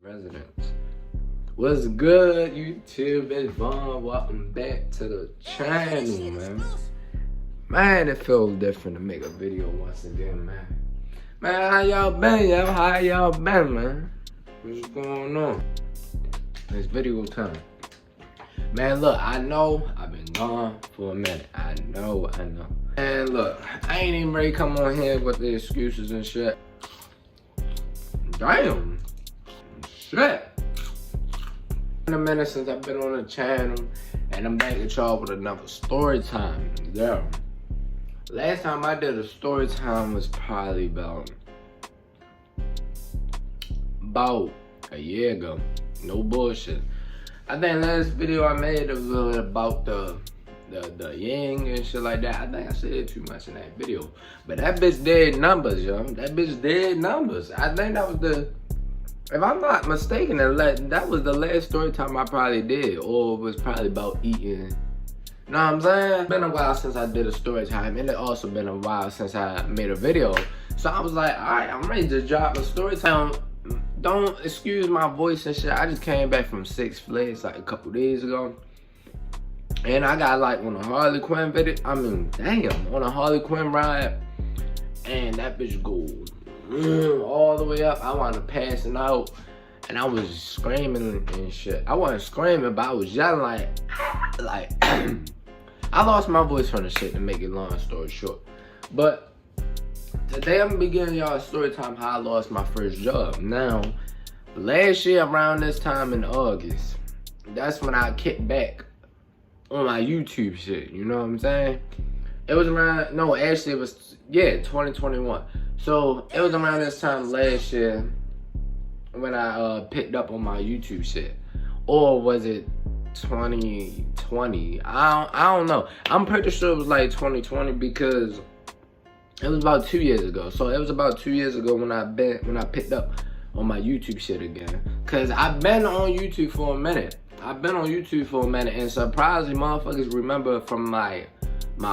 Residents. What's good, YouTube? It's Vaughn. Welcome back to the channel, man. Man, it feels different to make a video once again, man. Man, how y'all been, yo? How y'all been, man? What's going on? It's video time. Man, look, I know I've been gone for a minute. I know. And look, I ain't even ready to come on here with the excuses and shit. Damn. Shit. In a minute since I've been on the channel, and I'm back at y'all with another story time. Yeah. Last time I did a story time was probably about a year ago. No bullshit. I think last video I made was about the yang and shit like that. I think I said too much in that video. But that bitch did numbers, yo. That bitch did numbers. I think that was if I'm not mistaken, that was the last story time I probably did, or it was probably about eating. Know what I'm saying? It's been a while since I did a story time, and it also been a while since I made a video. So I was like, alright, I'm ready to drop a story time. Don't excuse my voice and shit. I just came back from Six Flags like a couple days ago. And I got like on a Harley Quinn video. I mean, damn, on a Harley Quinn ride. And that bitch go all the way up. I wound up passing out, and I was screaming and shit. I wasn't screaming, but I was yelling like I lost my voice from the shit, to make it long story short. But today I'm gonna be giving y'all a story time how I lost my first job. Now, last year around this time in August, that's when I kicked back on my YouTube shit, you know what I'm saying? It was around, no, actually it was, 2021. So it was around this time last year when I picked up on my YouTube shit. Or was it 2020? I don't know. I'm pretty sure it was like 2020 because it was about 2 years ago. So it was about 2 years ago when I picked up on my YouTube shit again. Cause I've been on YouTube for a minute. And surprisingly motherfuckers remember from my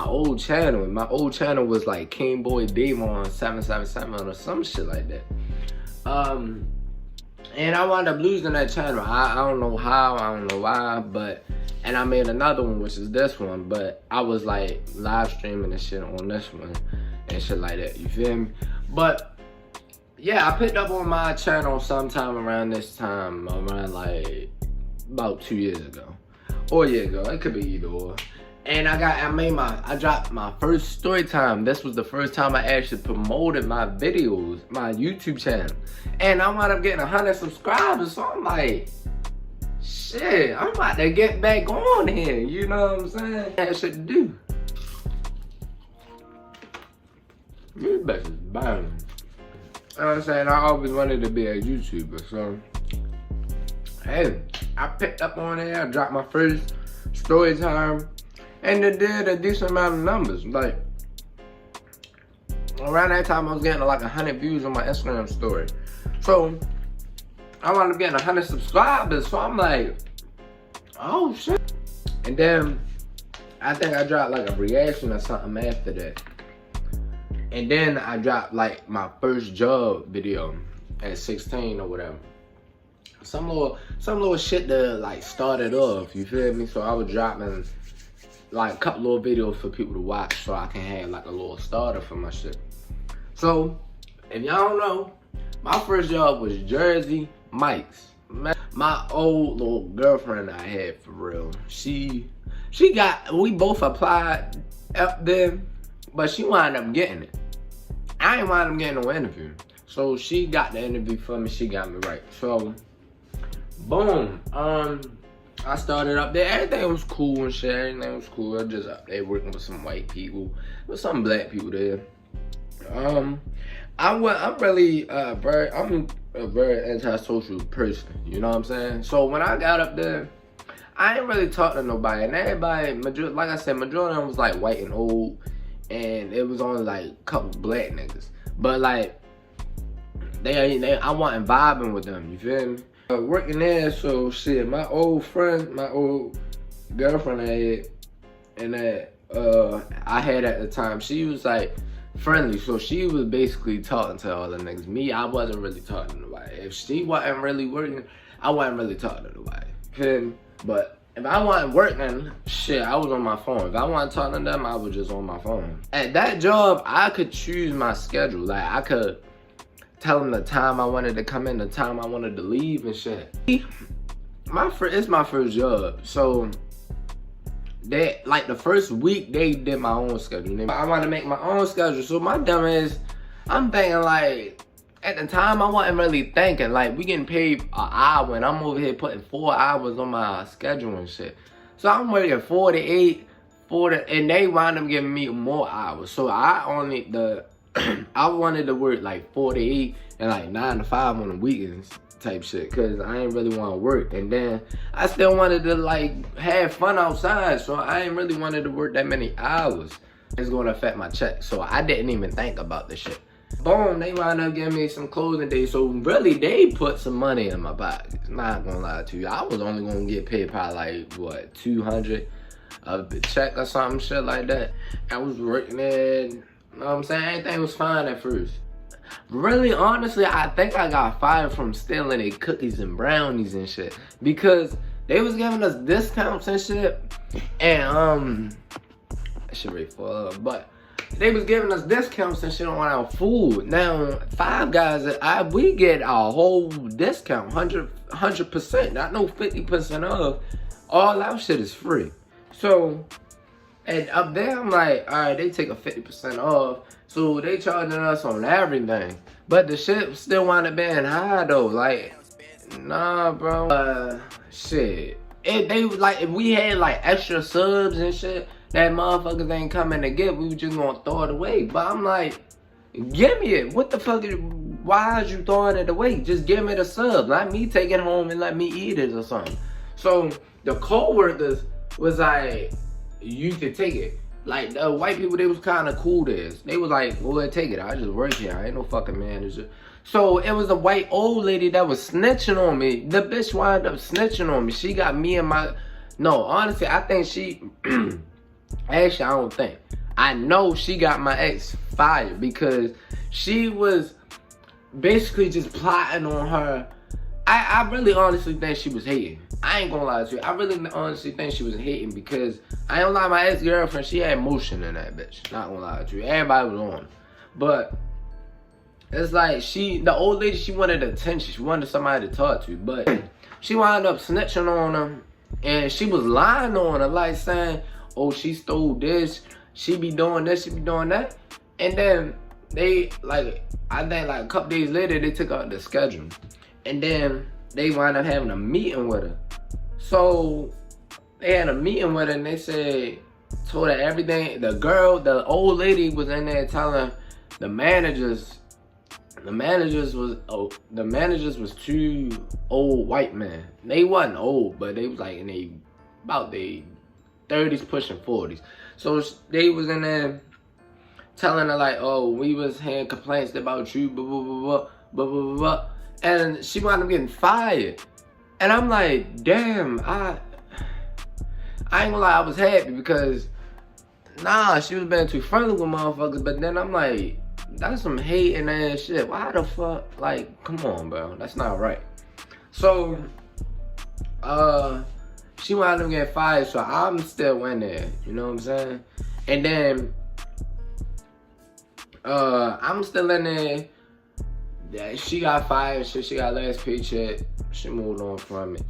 old channel. My old channel was like King Boy Devon 777 or some shit like that. And I wound up losing that channel. I don't know how, I don't know why, and I made another one, which is this one, but I was like live streaming and shit on this one and shit like that, you feel me? But yeah, I picked up on my channel sometime around this time, around like about 2 years ago. Or a year ago, it could be either or. And I dropped my first story time. This was the first time I actually promoted my videos, my YouTube channel. And I wound up getting 100 subscribers, so I'm like, shit, I'm about to get back on here, you know what I'm saying? I had shit to do. This bitch is banging. You know what I'm saying? I always wanted to be a YouTuber, so hey, I picked up on it. I dropped my first story time. And it did a decent amount of numbers. Like, around that time I was getting like 100 views on my Instagram story. So, I wound up getting 100 subscribers. So I'm like, oh shit. And then, I think I dropped like a reaction or something after that. And then I dropped like my first job video at 16 or whatever. Some little shit to like start it off, you feel me? So I was dropping like a couple little videos for people to watch so I can have like a little starter for my shit. So, if y'all don't know, my first job was Jersey Mike's. My old little girlfriend I had, for real. We both applied up there, but she wound up getting it. I ain't wound up getting no interview. So she got the interview for me, she got me right. So, boom. I started up there. Everything was cool and shit. Everything was cool. I was just up there working with some white people, with some black people there. I'm a very antisocial person. You know what I'm saying? So when I got up there, I ain't really talk to nobody. And everybody, like I said, majority of them was like white and old, and it was only like a couple black niggas. But like, I wasn't vibing with them. You feel me? Working there, so shit, my old girlfriend I had, and that I had at the time, she was like friendly. So she was basically talking to all the niggas. Me, I wasn't really talking to nobody. If she wasn't really working, I wasn't really talking to nobody. But if I wasn't working, shit, I was on my phone. If I wasn't talking to them, I was just on my phone. At that job, I could choose my schedule. Like, I could tell them the time I wanted to come in, the time I wanted to leave and shit. It's my first job, so like the first week they did my own schedule. I want to make my own schedule, so my dumb is, I'm thinking like, at the time I wasn't really thinking like we getting paid an hour and I'm over here putting 4 hours on my schedule and shit. So I'm working 48, 40, and they wound up giving me more hours. So I wanted to work like 48 and like 9 to 5 on the weekends type shit, cause I ain't really want to work. And then I still wanted to like have fun outside, so I ain't really wanted to work that many hours. It's gonna affect my check, so I didn't even think about this shit. Boom, they wound up giving me some closing days, so really they put some money in my pocket. Not gonna lie to you, I was only gonna get paid probably like what, 200 of the check or something shit like that. I was working there, you know what I'm saying? Everything was fine at first. Really, honestly, I think I got fired from stealing their cookies and brownies and shit, because they was giving us discounts and shit, and I should really fall off, but they was giving us discounts and shit on our food. Now, Five Guys, we get a whole discount, 100%, not no 50% off. All our shit is free. So, and up there, I'm like, all right, they take a 50% off. So they charging us on everything. But the shit still wound up being high though. Like, nah, bro. Shit. If we had like extra subs and shit that motherfuckers ain't coming to get, we was just gonna throw it away. But I'm like, give me it. What the fuck why is you throwing it away? Just give me the sub. Let me take it home and let me eat it or something. So the co-workers was like, you can take it. Like, the white people, they was kind of cool there. They was like, well, take it. I just work here. I ain't no fucking manager. So it was a white old lady that was snitching on me. The bitch wound up snitching on me. She got me and my... No, honestly, I think she... Actually, I don't think. I know she got my ex fired because she was basically just plotting on her. I really honestly think she was hating. I ain't gonna lie to you. I really honestly think she was hating because I ain't gonna lie, my ex-girlfriend, she had motion in that bitch. Not gonna lie to you. Everybody was on. But it's like the old lady, she wanted attention. She wanted somebody to talk to. But she wound up snitching on her. And she was lying on her, like saying, oh, she stole this. She be doing this, she be doing that. And then they, like, I think like a couple days later, they took out the schedule. And then they wound up having a meeting with her. So they had a meeting with her and they told her everything. The old lady was in there telling the managers was two old white men. They wasn't old, but they was like in about their 30s pushing 40s. So they was in there telling her like, oh, we was hearing complaints about you, blah, blah, blah, blah, blah, blah, blah. And she wound up getting fired. And I'm like, damn, I ain't gonna lie, I was happy because, nah, she was being too friendly with motherfuckers. But then I'm like, that's some hating ass shit. Why the fuck? Like, come on, bro. That's not right. So, she wound up getting fired, so I'm still in there. You know what I'm saying? And then, I'm still in there. Yeah, she got fired, shit. She got last paycheck. She moved on from it.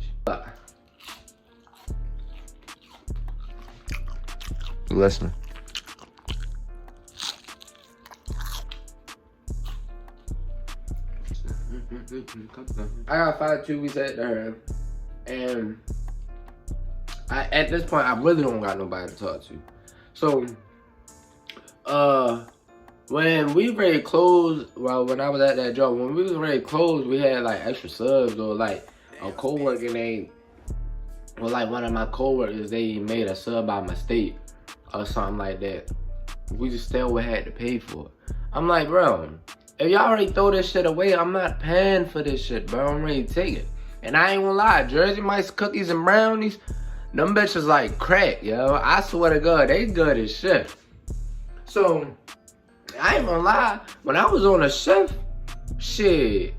Listen. I got fired 2 weeks after her, and at this point, I really don't got nobody to talk to. So, when we ready to close, well, when I was at that job, when we was ready to close, we had like extra subs, or like a coworker like one of my coworkers, they made a sub by mistake or something like that. We just still would have to pay for it. I'm like, bro, if y'all already throw this shit away, I'm not paying for this shit, bro. I'm ready to take it. And I ain't gonna lie, Jersey Mike's cookies and brownies, them bitches like crack, yo. I swear to God, they good as shit. So, I ain't gonna lie, when I was on a shift, shit,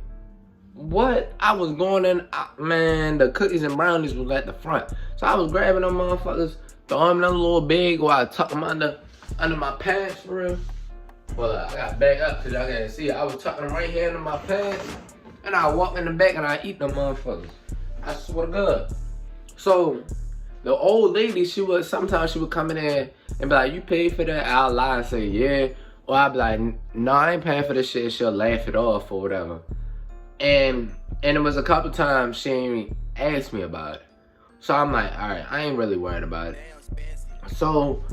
what I was going in, man, the cookies and brownies was at the front. So I was grabbing them motherfuckers, throwing them in a little bag, or I tuck them under my pants for real. Well, I got back up because y'all can't see it. I was tucking them right here under my pants, and I walk in the back and I eat them motherfuckers. I swear to God. So the old lady, sometimes she would come in there and be like, "You paid for that?" I'll lie and say, "Yeah." Or I'd be like, "No, I ain't paying for this shit." She'll laugh it off or whatever. And it was a couple times she ain't asked me about it. So I'm like, alright, I ain't really worried about it. So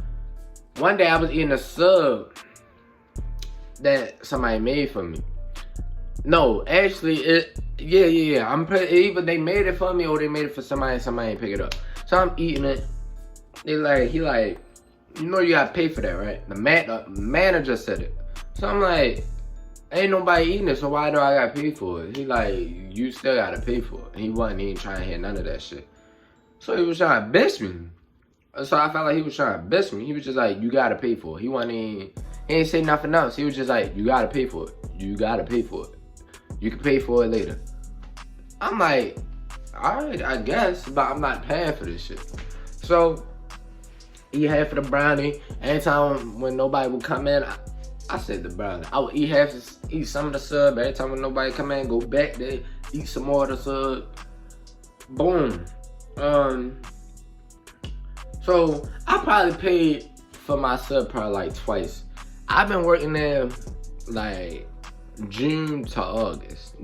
one day I was eating a sub that somebody made for me. No, actually, yeah. I'm either they made it for me or they made it for somebody and somebody ain't pick it up. So I'm eating it. He like, you know you gotta pay for that, right? The manager said it. So I'm like, ain't nobody eating it, so why do I gotta pay for it? He like, you still gotta pay for it. He ain't trying to hear none of that shit. So he was trying to bitch me. So I felt like he was trying to bitch me. He was just like, you gotta pay for it. He ain't say nothing else. He was just like, you gotta pay for it. You gotta pay for it. You can pay for it later. I'm like, alright, I guess, but I'm not paying for this shit. So eat half of the brownie. Anytime when nobody would come in, I said the brownie. I would eat some of the sub. Every time when nobody come in, go back there, eat some more of the sub. Boom. So I probably paid for my sub probably like twice. I've been working there like June or August.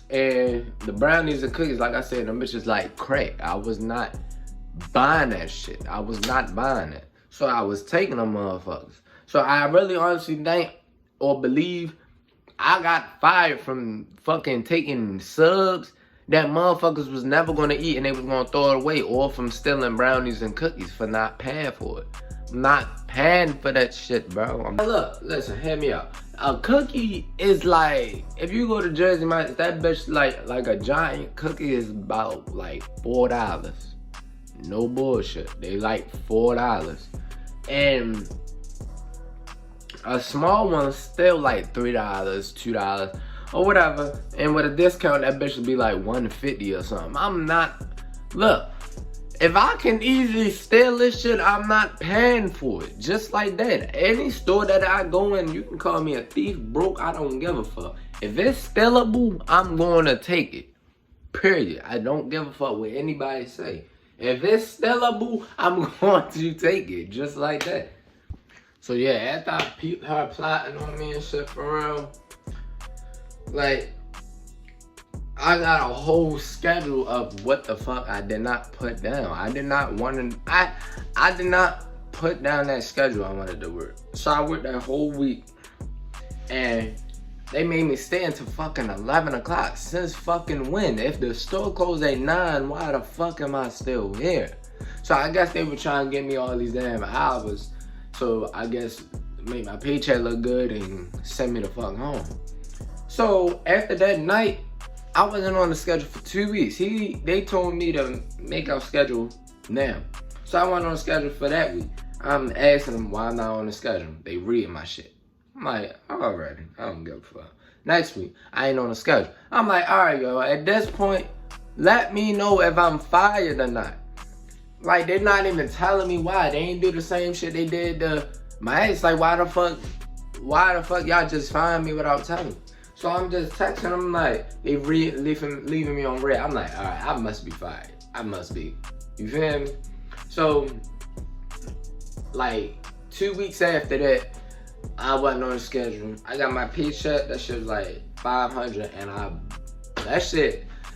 And the brownies and cookies, like I said, them bitches like crack. I was not buying that shit. I was not buying it. So I was taking them motherfuckers. So I really honestly think or believe I got fired from fucking taking subs that motherfuckers was never gonna eat and they was gonna throw it away, or from stealing brownies and cookies for not paying for it. I'm not paying for that shit, bro. Look, listen, hear me out. A cookie is like, if you go to Jersey Mike's, that bitch like a giant cookie is about like $4. No bullshit. They like $4. And a small one's still like $3, $2, or whatever. And with a discount, that bitch would be like $1.50 or something. I'm not, look, if I can easily steal this shit, I'm not paying for it. Just like that. Any store that I go in, you can call me a thief, broke, I don't give a fuck. If it's stealable, I'm going to take it. Period. I don't give a fuck what anybody say. If it's stealable, I'm going to take it. Just like that. So yeah, after I peeped her plotting on me and shit for real, like, I got a whole schedule of what the fuck I did not put down. I did not put down that schedule I wanted to work. So I worked that whole week and they made me stay until fucking 11 o'clock. Since fucking when? If the store closed at 9, why the fuck am I still here? So I guess they were trying to get me all these damn hours. So I guess make my paycheck look good and send me the fuck home. So after that night, I wasn't on the schedule for 2 weeks. They told me to make our schedule now. So I went on the schedule for that week. I'm asking them why I'm not on the schedule. They reading my shit. I'm like, alrighty, I don't give a fuck. Next week, I ain't on the schedule. I'm like, alright, yo, at this point, let me know if I'm fired or not. Like, they're not even telling me why. They ain't do the same shit they did to my ex. Like, why the fuck y'all just fired me without telling me? So I'm just texting them like, they leaving me on red. I'm like, alright, I must be fired. I must be. You feel me? So, like, 2 weeks after that, I wasn't on the schedule. I got my paycheck. That shit was like $500, and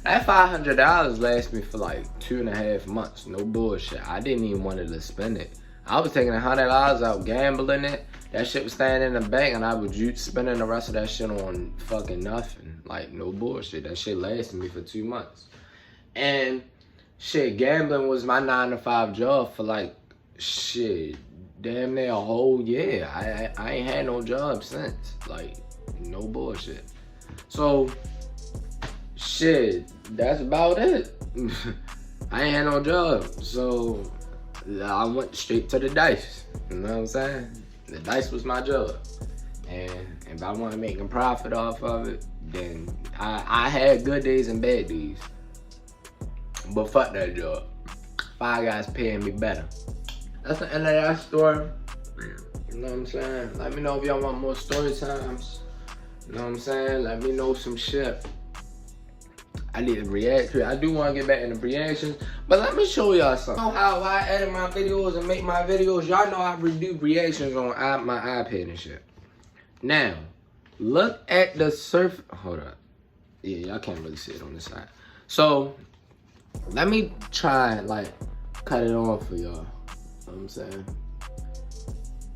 that $500 lasted me for like 2.5 months. No bullshit. I didn't even want to spend it. I was taking $100 out, gambling it. That shit was staying in the bank, and I was spending the rest of that shit on fucking nothing. Like, no bullshit. That shit lasted me for 2 months. And shit, gambling was my 9-to-5 job for like, shit, damn near a whole year. I ain't had no job since. Like, no bullshit. So, shit, that's about it. I ain't had no job. So, I went straight to the dice. You know what I'm saying? The dice was my job. And if I want to make a profit off of it, then I had good days and bad days. But fuck that job. Five Guys paying me better. That's the end of that story. You know what I'm saying? Let me know if y'all want more story times. You know what I'm saying? Let me know some shit. I need to react to it. I do want to get back into reactions, but let me show y'all something. You know how I edit my videos and make my videos? Y'all know I do reactions on my iPad and shit. Now, look at the surface. Hold up. Yeah, y'all can't really see it on this side. So, let me try like cut it on for y'all. You know what I'm saying?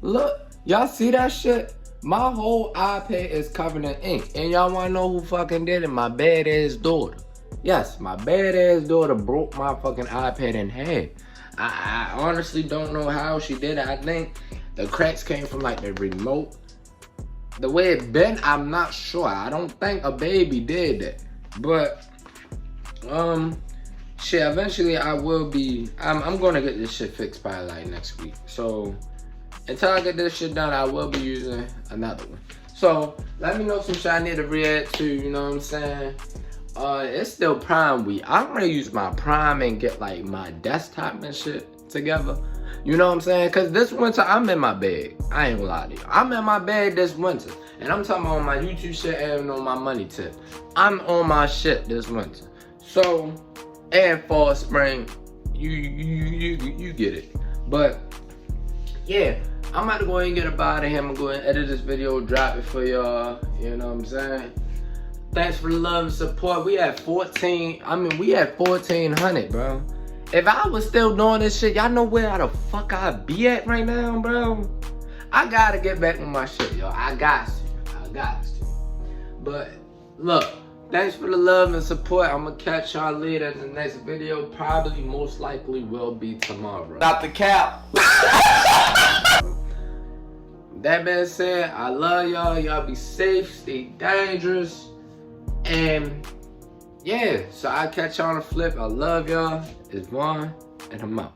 Look, y'all see that shit? My whole iPad is covered in ink. And y'all wanna know who fucking did it? My badass daughter. Yes, my badass daughter broke my fucking iPad in half. I honestly don't know how she did it. I think the cracks came from like the remote. The way it bent, I'm not sure. I don't think a baby did that. But, shit, eventually I will be, I'm gonna get this shit fixed by like next week. So, until I get this shit done, I will be using another one. So, let me know some shit I need to react to, you know what I'm saying? It's still Prime week. I'm gonna use my Prime and get like my desktop and shit together. You know what I'm saying? Cause this winter, I'm in my bag. I ain't gonna lie to you. I'm in my bag this winter. And I'm talking about my YouTube shit and on my money tip. I'm on my shit this winter. So, and fall, spring, you get it. But, yeah. I'm about to go ahead and get up out of here. I'm gonna go ahead and edit this video, drop it for y'all. You know what I'm saying? Thanks for the love and support. We had 1,400, bro. If I was still doing this shit, y'all know where the fuck I'd be at right now, bro? I gotta get back with my shit, y'all. I got to. But, look, thanks for the love and support. I'm gonna catch y'all later in the next video. Probably, most likely, will be tomorrow. Not the cap. That being said, I love y'all. Y'all be safe, stay dangerous. And yeah, so I'll catch y'all on the flip. I love y'all. It's Vaughn, and I'm out.